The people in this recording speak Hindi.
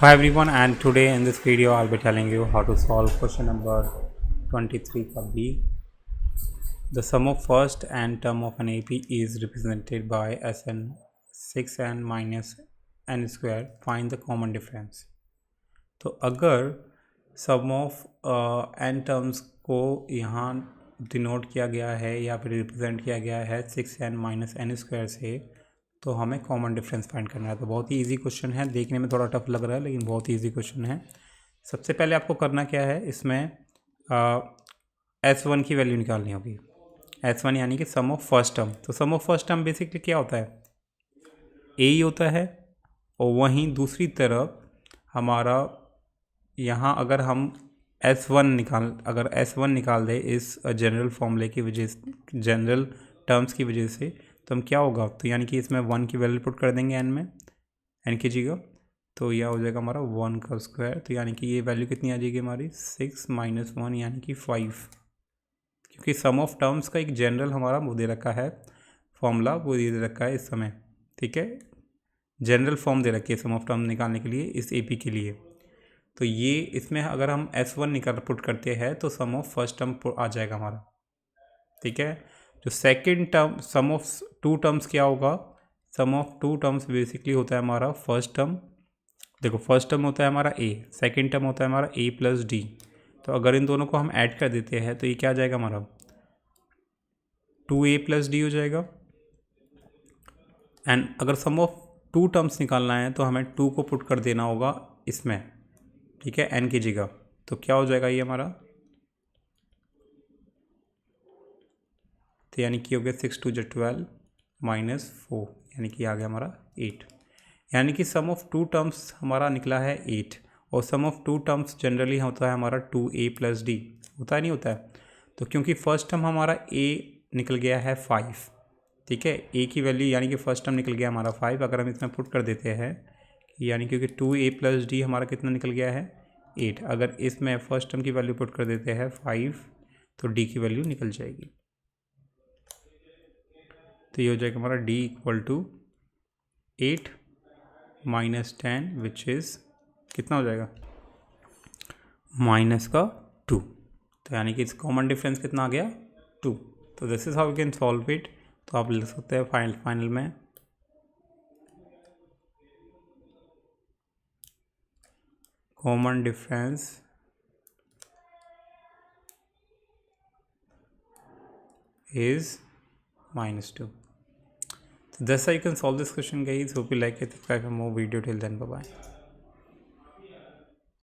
Hi everyone, and today in this video I'll be telling you how to solve question number 23 for B. The sum of first and term of an AP is represented by Sn 6n minus n square. Find the common difference. तो अगर सम ऑफ n टर्म्स को यहाँ डिनोट किया गया है या फिर रिप्रेजेंट किया गया है 6n माइनस एन स्क्वायर से, तो हमें कॉमन डिफरेंस फाइंड करना है। तो बहुत ही इजी क्वेश्चन है, देखने में थोड़ा टफ लग रहा है लेकिन बहुत ही इजी क्वेश्चन है। सबसे पहले आपको करना क्या है, इसमें S1 की वैल्यू निकालनी होगी। S1 यानी कि सम ऑफ फर्स्ट टर्म। तो sum of first term basically क्या होता है, ए ही होता है। और वहीं दूसरी तरफ हमारा यहाँ अगर हम अगर S1 निकाल दे इस जनरल फॉर्मूले की वजह से, जनरल टर्म्स की वजह से, तो हम क्या होगा, तो यानी कि इसमें 1 की वैल्यू पुट कर देंगे n में, n की जगह, तो यह हो जाएगा हमारा 1 का स्क्वायर। तो यानी कि ये वैल्यू कितनी आ जाएगी हमारी 6 माइनस 1 यानी कि 5, क्योंकि सम ऑफ टर्म्स का एक जनरल हमारा वो दे रखा है फॉर्मूला, वो दे रखा है इस समय। ठीक है, जनरल फॉर्म दे रखी है सम ऑफ टर्म निकालने के लिए इस AP के लिए। तो ये इसमें अगर हम S1 निकाल पुट करते हैं तो सम ऑफ फर्स्ट टर्म आ जाएगा हमारा। ठीक है, जो second term sum of two terms क्या होगा, sum of two terms basically होता है हमारा फर्स्ट टर्म। देखो फर्स्ट टर्म होता है हमारा A, सेकंड टर्म होता है हमारा A प्लस D। तो अगर इन दोनों को हम ऐड कर देते हैं तो ये क्या आ जाएगा हमारा 2A प्लस D हो जाएगा। एंड अगर सम ऑफ टू टर्म्स निकालना है तो हमें 2 को पुट कर देना होगा इसमें, ठीक है, n की जगह। तो क्या हो जाएगा ये हमारा, तो यानी कि हो गया 6 2 12 माइनस 4, यानी कि आ गया हमारा 8। यानी कि सम ऑफ टू टर्म्स हमारा निकला है 8। और सम ऑफ टू टर्म्स जनरली होता है हमारा 2A प्लस D, होता है नहीं होता है। तो क्योंकि फर्स्ट टर्म हमारा A निकल गया है 5, ठीक है, A की वैल्यू यानी कि फर्स्ट टर्म निकल गया हमारा 5। अगर हम इसमें पुट कर देते हैं यानी क्योंकि 2A प्लस D हमारा कितना निकल गया है 8, अगर इसमें फर्स्ट टर्म की वैल्यू पुट कर देते हैं 5 तो D की वैल्यू निकल जाएगी। तो ये हो जाएगा हमारा D equal to 8 minus 10 which is कितना हो जाएगा माइनस का 2। तो यानी कि इस कॉमन डिफरेंस कितना आ गया 2। तो this is how you can solve it. तो आप लिख सकते हैं फाइनल में common difference is -2. So that's how you can solve this question, guys. Hope you like it. Subscribe for more video. Till then, bye bye.